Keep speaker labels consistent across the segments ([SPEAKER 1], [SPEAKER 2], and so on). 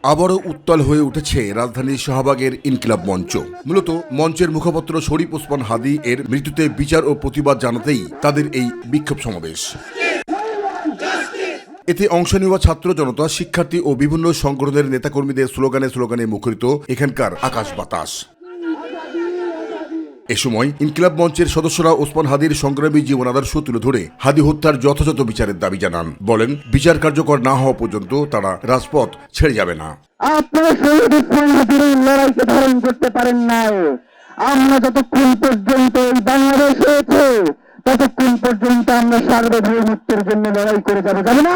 [SPEAKER 1] আবারও উত্তাল হয়ে উঠেছে রাজধানীর শাহবাগের ইনকিলাব মঞ্চ। মূলত মঞ্চের মুখপাত্র শরীফ ওসমান হাদী এর মৃত্যুতে বিচার ও প্রতিবাদ জানাতেই তাদের এই বিক্ষোভ সমাবেশ। এতে অংশ নেওয়া ছাত্র জনতা, শিক্ষার্থী ও বিভিন্ন সংগঠনের নেতাকর্মীদের স্লোগানে মুখরিত এখানকার আকাশ বাতাস। এ সময় ইনকিলাব মঞ্চের সদস্যরা ওসমান হাদীর সংগ্রামী জীবন আদর্শ তুলে ধরে হাদী হত্যার যথাযথ বিচারের দাবি জানান। বলেন, বিচার কার্যকর না হওয়া পর্যন্ত তারা রাজপথ ছেড়ে যাবে না।
[SPEAKER 2] আপনারা শহীদ ওসমান হাদীর লড়াইকে ধারণ করতে পারেন নাই। আমরা যতক্ষণ পর্যন্ত এই বাংলাদেশ হয়েছে ততক্ষণ পর্যন্ত আমরা সার্বভৌমত্বের জন্য লড়াই করে যাবে না।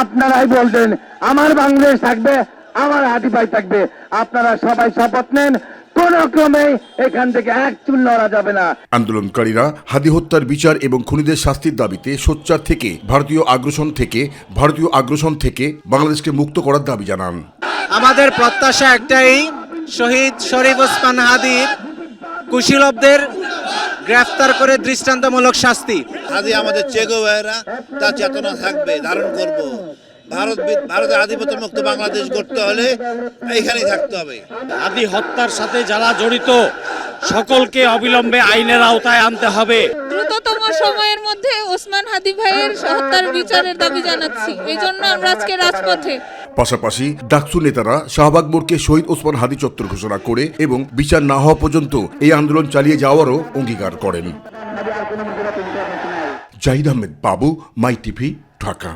[SPEAKER 2] আপনারাই বলবেন আমার বাংলাদেশ থাকবে, আমার হাদী ভাই থাকবে। আপনারা সবাই শপথ নেন, কোন ক্রমে এখান থেকে এক চুল লড়া যাবে না।
[SPEAKER 1] আন্দোলনকারীরা হাদী হত্যার বিচার এবং খুনিদের শাস্তির দাবিতে সোচ্চার থেকে ভারতীয় আগ্রাসন থেকে বাংলাদেশকে মুক্ত করার দাবি জানান।
[SPEAKER 3] আমাদের প্রত্যাশা একটাই, শহীদ শরীফ ওসমান হাদীর কুশীলবদের গ্রেফতার করে দৃষ্টান্তমূলক শাস্তি।
[SPEAKER 4] হাদী আমাদের চেগোয়েরা, তার চেতনা থাকবে, ধারণ করব। ভারতের আধিপত্য মুক্ত বাংলাদেশ গড়তে হলে এইখানেই থাকতে হবে।
[SPEAKER 5] হাদী হত্যার সাথে যারা জড়িত সকলকে অবিলম্বে আইনের আওতায় আনতে হবে।
[SPEAKER 6] দ্রুততম সময়ের মধ্যে ওসমান হাদী ভাইয়ের হত্যার বিচারের দাবি জানাচ্ছি। এই জন্য আমরা আজকে রাজপথে।
[SPEAKER 1] পাশাপাশি ডাকসু নেতারা শাহবাগ মোড়কে শহীদ ওসমান হাদী চত্বর ঘোষণা করে এবং বিচার না হওয়া পর্যন্ত এই আন্দোলন চালিয়ে যাওয়ারও অঙ্গীকার করেন। জাহিদ আহমেদ বাবু, মাই টিভি, ঢাকা।